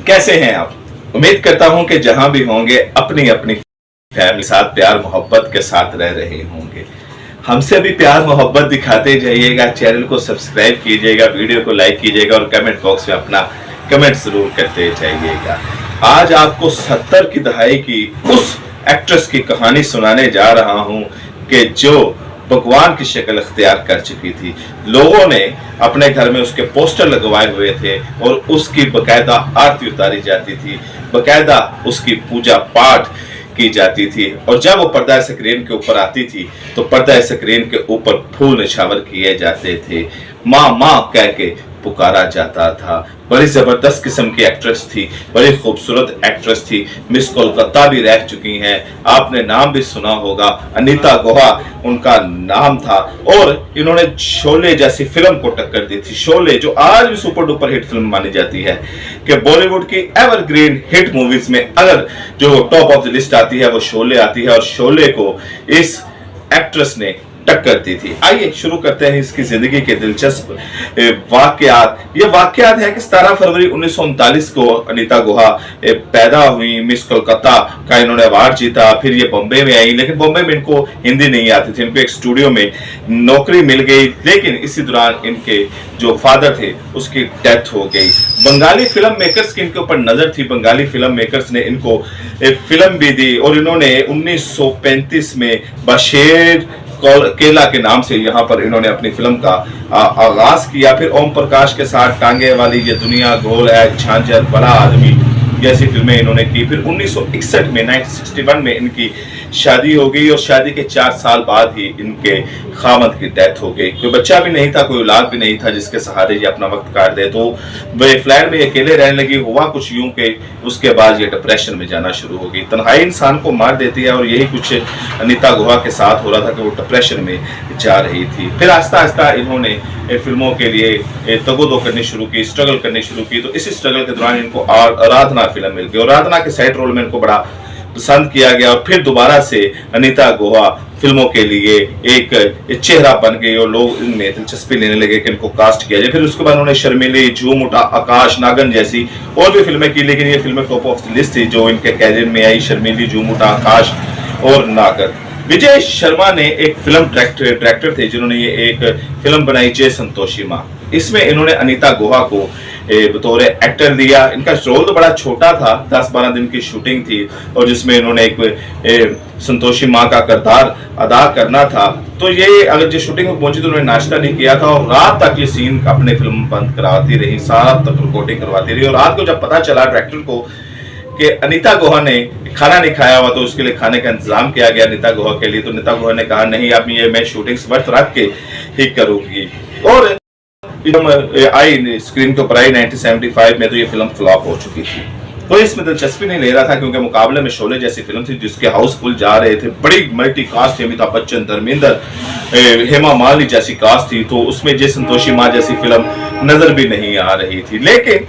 कैसे हैं आप? उम्मीद करता हूं कि जहां भी होंगे अपनी अपनी फैमिली साथ प्यार मोहब्बत के साथ रह रहे होंगे। हमसे भी प्यार मोहब्बत दिखाते जाइएगा, चैनल को सब्सक्राइब कीजिएगा, वीडियो को लाइक कीजिएगा और कमेंट बॉक्स में अपना कमेंट जरूर करते जाइएगा। आज आपको 70 की दहाई की उस एक्ट्रेस की कहानी सुनाने जा रहा हूं कि जो भगवान की शक्ल अख्तियार कर चुकी थी। लोगों ने अपने घर में उसके पोस्टर लगवाए हुए थे और उसकी बकायदा आरती उतारी जाती थी, बकायदा उसकी पूजा पाठ की जाती थी। और जब वो पर्दा स्क्रीन के ऊपर आती थी तो पर्दा स्क्रीन के ऊपर फूल निछावर किए जाते थे, माँ माँ कह के पुकारा जाता था। बड़ी जबरदस्त किस्म की एक्ट्रेस थी, बड़ी खूबसूरत एक्ट्रेस थी, मिस कोलकाता भी रह चुकी हैं। आपने नाम भी सुना होगा, अनीता गुहा उनका नाम था। और इन्होंने शोले जैसी फिल्म को टक्कर दी थी। शोले जो आज भी सुपर डुपर हिट फिल्म मानी जाती है कि बॉलीवुड की एवरग्रीन हिट मूवीज में अगर जो टॉप ऑफ द लिस्ट आती है वो शोले आती है, और शोले को इस एक्ट्रेस ने टक्कर दी थी। आइए शुरू करते हैं इसकी जिंदगी के दिलचस्प वाकयात। ये वाकयात है कि 17 फरवरी 1939 को अनीता गुहा पैदा हुई। मिस कोलकाता का इन्होंने अवार्ड जीता। फिर ये बॉम्बे में आई, लेकिन बॉम्बे में इनको हिंदी नहीं आती थी। इनको एक स्टूडियो में नौकरी मिल गई, लेकिन इसी दौरान इनके जो फादर थे उसकी डेथ हो गई। बंगाली फिल्म मेकर्स की इनके ऊपर नजर थी। बंगाली फिल्म मेकर्स ने इनको फिल्म भी दी और इन्होंने 1935 में बशेर केला के नाम से यहाँ पर इन्होंने अपनी फिल्म का आगाज किया। फिर ओम प्रकाश के साथ टांगे वाली ये दुनिया गोल है, झांझर, बड़ा आदमी जैसी फिल्में इन्होंने की। फिर 1961 में 1961 में इनकी शादी हो गई और शादी के 4 साल बाद ही इनके खामद की डेथ हो गई। कोई बच्चा भी नहीं था, कोई औलाद भी नहीं था जिसके सहारे ये अपना वक्त काट दे। तो वे फ्लैट में अकेले रहने लगी। हुआ कुछ यूं के उसके बाद ये डिप्रेशन में जाना शुरू हो गई। तन्हाई इंसान को मार देती है और यही कुछ अनीता गुहा के साथ हो रहा था कि वो डिप्रेशन में जा रही थी। फिर आहिस्ता आहिस्ता इन्होंने फिल्मों के लिए तगोदो करनी शुरू की, स्ट्रगल करनी शुरू की। तो इसी स्ट्रगल के दौरान इनको आराधना फिल्म मिल गई और आराधना के साइड रोल में इनको बड़ा पसंद किया गया और फिर दोबारा से अनीता गुहा फिल्मों के लिए एक चेहरा बन गई और लोग इनमें दिलचस्पी लेने लगे कि इनको कास्ट किया जाए। फिर उसके बाद उन्होंने शर्मिली, झूम उठा, आकाश, नागन जैसी और भी फिल्में की, लेकिन ये फिल्में टॉप ऑफ द लिस्ट थी जो इनके कैरियर में आई। शर्मिली, झूम उठा, आकाश और नागन। विजय शर्मा ने एक फिल्म डायरेक्टर थे जिन्होंने ये एक फिल्म बनाई, जय संतोषी माँ। इसमें इन्होंने अनीता गुहा को बतौर एक्टर दिया। इनका रोल तो बड़ा छोटा था, 10-12 दिन की शूटिंग थी और जिसमें इन्होंने एक संतोषी माँ का किरदार अदा करना था। तो ये अगर जो शूटिंग में पहुंची तो उन्होंने नाश्ता नहीं किया था और रात तक ये सीन अपने फिल्म बंद करवाती रही, सारा तक रिकॉर्डिंग करवाती रही। और रात को जब पता चला डायरेक्टर को कि अनीता गुहा ने खाना नहीं खाया हुआ तो उसके लिए खाने का इंतजाम किया गया अनीता गुहा के लिए। तो अनीता गुहा ने कहा नहीं, अब ये मैं शूटिंग वर्थ रख के ही करूंगी। और आई स्क्रीन के ऊपर आई 1975 में, तो ये फिल्म फ्लॉप हो चुकी थी। तो इसमें दिलचस्पी नहीं ले रहा था क्योंकि मुकाबले में शोले जैसी फिल्म थी जिसके हाउसफुल जा रहे थे। बड़ी मल्टी कास्ट थी, अमिताभ बच्चन, धर्मेंद्र, हेमा मालिनी जैसी कास्ट थी। तो उसमें जय संतोषी माँ जैसी फिल्म नजर भी नहीं आ रही थी। लेकिन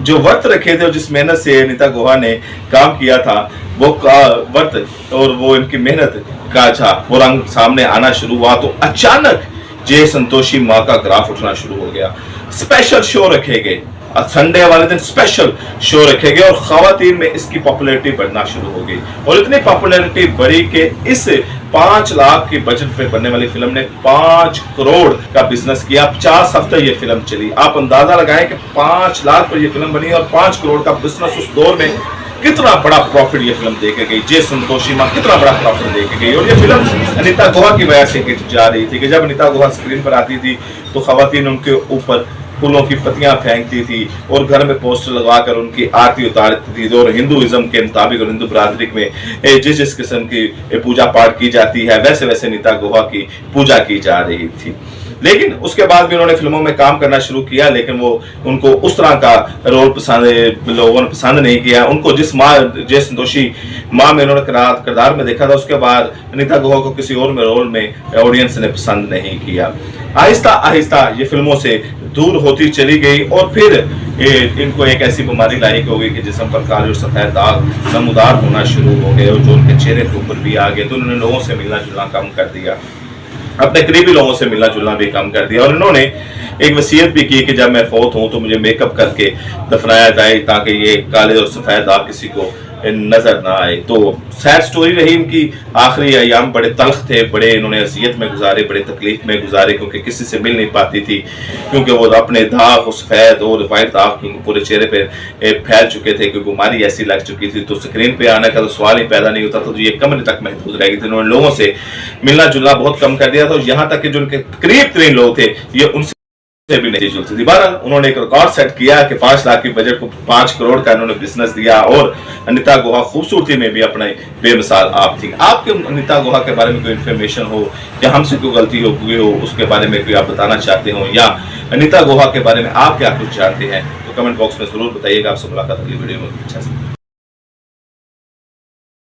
जो वर्त रखे थे और जिस मेहनत से अनीता गुहा ने काम किया था वो वर्त और वो इनकी मेहनत का वो रंग सामने आना शुरू हुआ। तो अचानक जय संतोषी माँ का ग्राफ उठना शुरू हो गया। स्पेशल शो रखे गए, संडे वाले दिन स्पेशल शो रखे गए और खवातीन में इसकी पॉपुलैरिटी बढ़ना शुरू हो गई। और इतनी पॉपुलैरिटी बढ़ी कि इस 5 लाख की बजट पे बनने वाली फिल्म ने 5 करोड़ का बिजनेस किया। 50 हफ्ते ये फिल्म चली। आप अंदाजा लगाएं कि 5 लाख पर ये फिल्म बनी और 5 करोड़ का बिजनेस उस दौर में कितना बड़ा प्रॉफिट ये फिल्म देके गई। जय संतोषी माँ कितना बड़ा प्रॉफिट देके गई। और ये फिल्म अनीता गुहा की वजह से हिट जा रही थी कि जब अनीता गुहा स्क्रीन पर आती थी तो खवातीन उनके ऊपर फूलों की पत्तियां फेंकती थी और घर में पोस्टर लगाकर उनकी आरती उतारती थी। और हिंदुइज्म के मुताबिक और हिंदू बरादरी में जिस किस्म की पूजा पाठ की जाती है वैसे वैसे अनीता गुहा की पूजा की जा रही थी। लेकिन उसके बाद भी उन्होंने फिल्मों में काम करना शुरू किया, लेकिन वो उनको उस तरह का रोल लोगों ने पसंद नहीं किया। उनको जिस माँ जय संतोषी माँ में उन्होंने किरदार में देखा था उसके बाद अनीता गुहा को किसी और में रोल में ऑडियंस ने पसंद नहीं किया। आहिस्ता आहिस्ता ये फिल्मों से दूर होती चली गई और फिर इनको एक ऐसी बीमारी लायक हो गई कि जिस्म पर काले और सफेद दाग नमूदार होना शुरू हो गए और जो उनके चेहरे के ऊपर भी आ गए। तो उन्होंने लोगों से मिलना जुलना कम कर दिया। अपने करीबी लोगों से मिलना जुलना भी कम कर दिया। और इन्होंने एक वसीयत भी की कि जब मैं फौत हूं तो मुझे मेकअप करके दफनाया जाए ताकि ये काले और सफेद दाग किसी को नजर ना आए। तो सैड स्टोरी रही इनकी। आखिरी अयाम बड़े तल्ख थे, बड़े इन्होंने अजियत में गुजारे, बड़े तकलीफ में गुजारे, क्योंकि किसी से मिल नहीं पाती थी, क्योंकि वो अपने दाग और सफेद और वाइट दाग पूरे चेहरे पे फैल चुके थे, क्योंकि बीमारी ऐसी लग चुकी थी। तो स्क्रीन पे आने का तो सवाल ही पैदा नहीं होता था, तो ये कमरे तक महदूद रह गई थी। उन्होंने लोगों से मिलना जुलना बहुत कम कर दिया था, यहाँ तक कि जो उनके करीब तरीन लोग थे ये उनसे भी नहीं चलती थी। बहरहाल उन्होंने एक रिकॉर्ड सेट किया कि 5 लाख की बजट को 5 करोड़ का इन्होंने बिजनेस दिया। और अनिता गुहा खूबसूरती में भी अपने बेमिसाल आप थी। आपके अनिता गुहा के बारे में कोई इन्फॉर्मेशन हो या हमसे कोई गलती हो गई हो उसके बारे में कोई आप बताना चाहते हो, या अनिता गुहा के बारे में आप क्या कुछ जानते हैं, तो कमेंट बॉक्स में जरूर बताइएगा। आपसे मुलाकात अगली वीडियो में। अच्छा